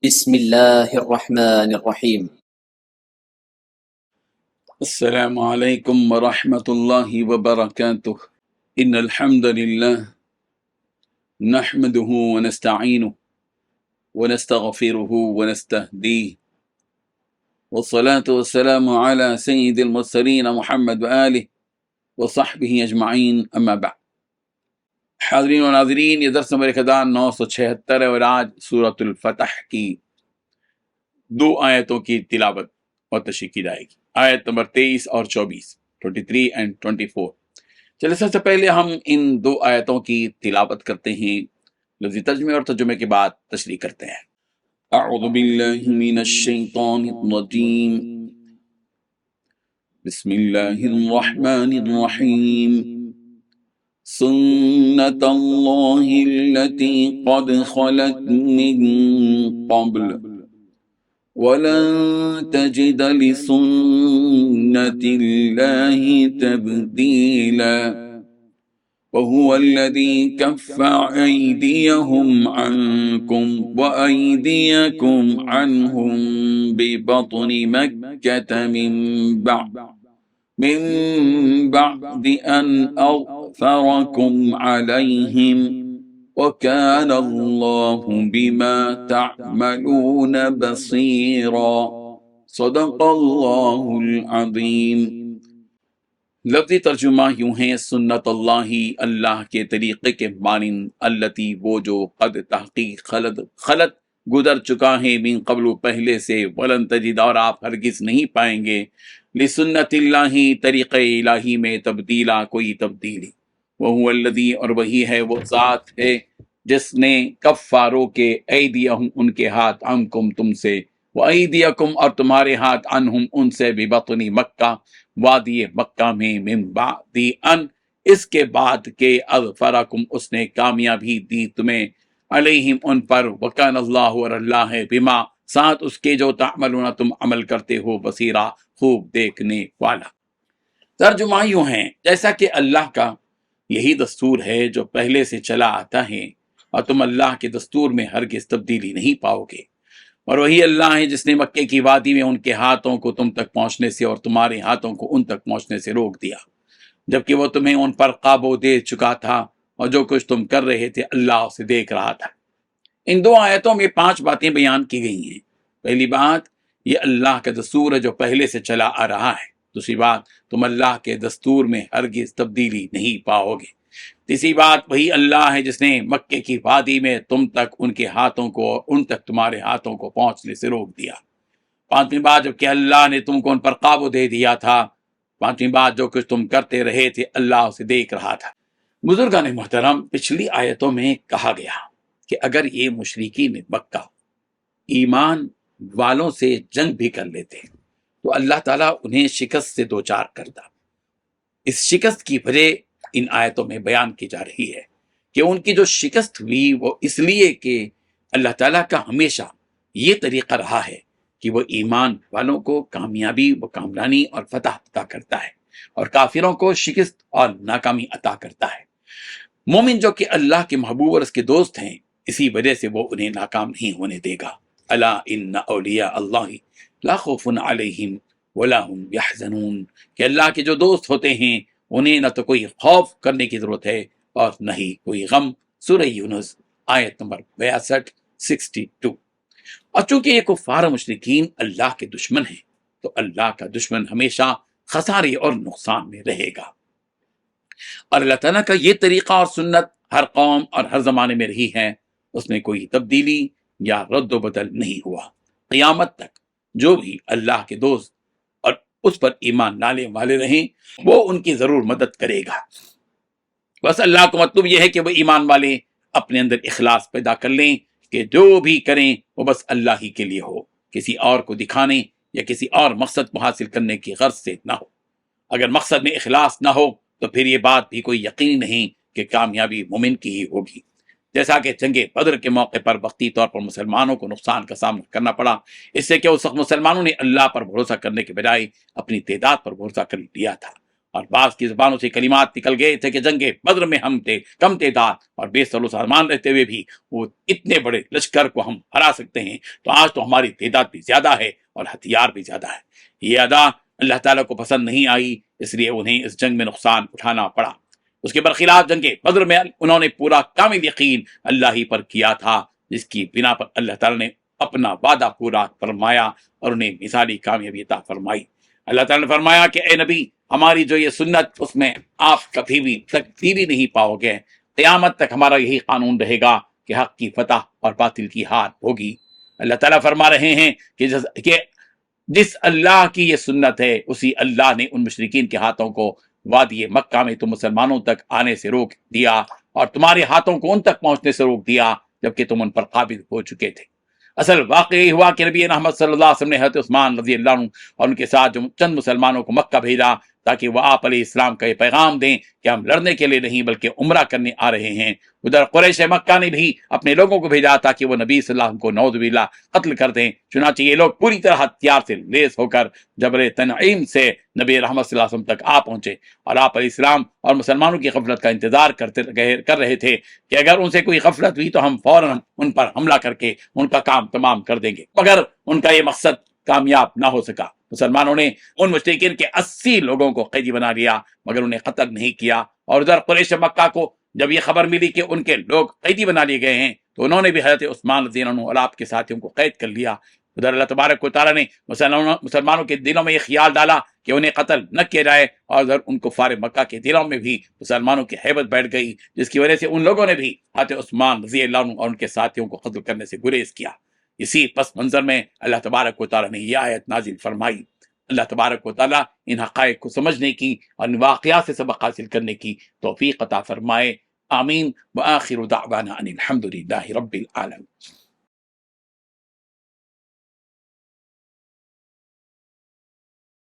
بسم الله الرحمن الرحيم. السلام عليكم ورحمة الله وبركاته. إن الحمد لله نحمده ونستعينه ونستغفره ونستهديه، والصلاة والسلام على سيد المرسلين محمد وآله وصحبه أجمعين، أما بعد. حاضرین و ناظرین، یہ درس نمبر 1976 ہے اور آج سورۃ الفتح کی 2 آیتوں کی تلاوت اور تشریح کی جائے گی، آیت نمبر 23 اور 24، 23 and 24۔ چلے سب سے پہلے ہم ان 2 آیتوں کی تلاوت کرتے ہیں، لفظی ترجمے اور ترجمے کے بعد تشریح کرتے ہیں۔ اعوذ باللہ من الشیطان الرجیم، بسم اللہ الرحمن الرحیم۔ سنت اللہ التي قد خلت من قبل وَلَن تَجِدَ لِسُنَّةِ اللَّهِ تَبْدِيلًا وَهُوَ الَّذِي كَفَّ أَيْدِيَهُمْ عَنكُمْ وَأَيْدِيَكُمْ عَنْهُمْ بِبَطْنِ مَكَّةَ من بعد أن أظفركم عليهم وَكَانَ اللَّهُ بِمَا تَعْمَلُونَ بَصِيرًا۔ صدق اللہ العظیم۔ لفظی ترجمہ یوں ہے، سنت اللہ، اللہ کے طریقے کے مانند، التی وہ جو، قد تحقیق، خلط گزر چکا ہے، من قبل پہلے سے، ولن تجد اور آپ ہرگز نہیں پائیں گے، لسنت اللہ طریقہ الہی میں تبدیلا کوئی تبدیلی۔ وہو الذی اور وہی ہے وہ ذات ہے جس نے کفا روکے، ایدیہم ان کے ہاتھ، عنکم تم سے، وایدیکم اور تمہارے ہاتھ، عنہم ان سے، ببطن مکہ وادی مکہ میں، من بعد ان اس کے بعد کہ، اظفرکم اس نے کامیابی دی تمہیں، علیہم ان پر، وکان اللہ اور اللہ ہے، بما ساتھ اس کے جو تعملون تم عمل کرتے ہو، بصیرا خوب دیکھنے والا۔ ترجمہ یوں ہے، جیسا کہ اللہ کا یہی دستور ہے جو پہلے سے چلا آتا ہے، اور تم اللہ کے دستور میں ہرگز تبدیلی نہیں پاؤ گے، اور وہی اللہ ہے جس نے مکے کی وادی میں ان کے ہاتھوں کو تم تک پہنچنے سے اور تمہارے ہاتھوں کو ان تک پہنچنے سے روک دیا، جبکہ وہ تمہیں ان پر قابو دے چکا تھا، اور جو کچھ تم کر رہے تھے اللہ اسے دیکھ رہا تھا۔ ان 2 آیتوں میں 5 باتیں بیان کی گئی ہیں۔ پہلی بات، یہ اللہ کا دستور ہے جو پہلے سے چلا آ رہا ہے۔ دوسری بات، تم اللہ کے دستور میں ہرگز تبدیلی نہیں پاؤ گے۔ تیسری بات، وہی اللہ ہے جس نے مکے کی وادی میں تم تک ان کے ہاتھوں کو، ان تک تمہارے ہاتھوں کو پہنچنے سے روک دیا۔ 5ویں بات، جب کہ اللہ نے تم کو ان پر قابو دے دیا تھا۔ 5ویں بات، جو کچھ تم کرتے رہے تھے اللہ اسے دیکھ رہا تھا۔ بزرگان محترم، پچھلی آیتوں میں کہا گیا کہ اگر یہ مشرکین مکہ ایمان والوں سے جنگ بھی کر لیتے تو اللہ تعالیٰ انہیں شکست سے دوچار کرتا۔ اس شکست کی وجہ ان آیتوں میں بیان کی جا رہی ہے کہ ان کی جو شکست ہوئی وہ اس لیے کہ اللہ تعالیٰ کا ہمیشہ یہ طریقہ رہا ہے کہ وہ ایمان والوں کو کامیابی و کامرانی اور فتح عطا کرتا ہے، اور کافروں کو شکست اور ناکامی عطا کرتا ہے۔ مومن جو کہ اللہ کے محبوب اور اس کے دوست ہیں، اسی وجہ سے وہ انہیں ناکام نہیں ہونے دے گا۔ الا ان اولیاء اللہ لا خوف علیہم ولا هم یحزنون، کہ اللہ کے جو دوست ہوتے ہیں انہیں نہ تو کوئی خوف کرنے کی ضرورت ہے اور نہ ہی کوئی غم۔ سورہ یونس آیت نمبر 62۔ اور چونکہ یہ کفار مشرکین اللہ کے دشمن ہیں تو اللہ کا دشمن ہمیشہ خسارے اور نقصان میں رہے گا، اور اللہ تعالیٰ کا یہ طریقہ اور سنت ہر قوم اور ہر زمانے میں رہی ہے، اس میں کوئی تبدیلی یا رد و بدل نہیں ہوا۔ قیامت تک جو بھی اللہ کے دوست اور اس پر ایمان لانے والے رہیں وہ ان کی ضرور مدد کرے گا۔ بس اللہ کو مطلب یہ ہے کہ وہ ایمان والے اپنے اندر اخلاص پیدا کر لیں کہ جو بھی کریں وہ بس اللہ ہی کے لیے ہو، کسی اور کو دکھانے یا کسی اور مقصد کو حاصل کرنے کی غرض سے نہ ہو۔ اگر مقصد میں اخلاص نہ ہو تو پھر یہ بات بھی کوئی یقینی نہیں کہ کامیابی مومن کی ہی ہوگی۔ جیسا کہ جنگ بدر کے موقع پر وقتی طور پر مسلمانوں کو نقصان کا سامنا کرنا پڑا، اس سے کہ اس وقت مسلمانوں نے اللہ پر بھروسہ کرنے کے بجائے اپنی تعداد پر بھروسہ کر لیا تھا، اور بعض کی زبانوں سے کلمات نکل گئے تھے کہ جنگ بدر میں ہم تھے کم تعداد اور بے سر و سامان رہتے ہوئے بھی وہ اتنے بڑے لشکر کو ہم ہرا سکتے ہیں، تو آج تو ہماری تعداد بھی زیادہ ہے اور ہتھیار بھی زیادہ ہے۔ یہ ادا اللہ تعالیٰ کو پسند نہیں آئی، اس لیے انہیں اس جنگ میں نقصان اٹھانا پڑا۔ اس کے برخلاف جنگ بدر میں انہوں نے پورا کامل یقین اللہ ہی پر کیا تھا، جس کی بنا پر اللہ تعالیٰ نے اپنا وعدہ پورا فرمایا اور انہیں مثالی کامیابی عطا فرمائی۔ اللہ تعالیٰ نے فرمایا کہ اے نبی، ہماری جو یہ سنت اس میں آپ کبھی بھی تبدیلی نہیں پاؤ گے، قیامت تک ہمارا یہی قانون رہے گا کہ حق کی فتح اور باطل کی ہار ہوگی۔ اللہ تعالیٰ فرما رہے ہیں کہ جس اللہ کی یہ سنت ہے اسی اللہ نے ان مشرکین کے ہاتھوں کو وادی مکہ میں تم مسلمانوں تک آنے سے روک دیا اور تمہارے ہاتھوں کو ان تک پہنچنے سے روک دیا جبکہ تم ان پر قابض ہو چکے تھے۔ اصل واقعہ یہ ہوا کہ نبی محمد صلی اللہ علیہ وسلم نے حضرت عثمان رضی اللہ عنہ اور ان کے ساتھ جو چند مسلمانوں کو مکہ بھیجا تاکہ وہ آپ علیہ السلام کا یہ پیغام دیں کہ ہم لڑنے کے لیے نہیں بلکہ عمرہ کرنے آ رہے ہیں۔ ادھر قریش مکہ نے بھی اپنے لوگوں کو بھیجا تاکہ وہ نبی صلی اللہ علیہ وسلم کو نعوذ باللہ قتل کر دیں۔ چنانچہ یہ لوگ پوری طرح ہتھیار سے لیس ہو کر جبل تنعیم سے نبی رحمت صلی اللہ علیہ وسلم تک آ پہنچے اور آپ علیہ السلام اور مسلمانوں کی غفلت کا انتظار کر رہے تھے کہ اگر ان سے کوئی غفلت ہوئی تو ہم فوراً ان پر حملہ کر کے ان کا کام تمام کر دیں گے، مگر ان کا یہ مقصد کامیاب نہ ہو سکا۔ مسلمانوں نے ان مشرکین کے 80 لوگوں کو قیدی بنا لیا مگر انہیں قتل نہیں کیا، اور ادھر قریش مکہ کو جب یہ خبر ملی کہ ان کے لوگ قیدی بنا لیے گئے ہیں تو انہوں نے بھی حضرت عثمان رضی اللہ عنہ اور آپ کے ساتھیوں کو قید کر لیا۔ ادھر اللہ تبارک و تعالیٰ نے مسلمانوں کے دلوں میں یہ خیال ڈالا کہ انہیں قتل نہ کیا جائے، اور ادھر ان کفار مکہ کے دلوں میں بھی مسلمانوں کی ہیبت بیٹھ گئی، جس کی وجہ سے ان لوگوں نے بھی حضرت عثمان رضی اللہ عنہ اور ان کے ساتھیوں کو قتل کرنے سے گریز کیا۔ اسی پس منظر میں اللہ تبارک و تعالیٰ نے یہ آیت نازل فرمائی۔ اللہ تبارک و تعالیٰ ان حقائق کو سمجھنے کی اور ان واقعات سے سبق حاصل کرنے کی توفیق عطا فرمائے۔ آمین۔ وآخر دعوانا ان الحمد للہ رب العالمین۔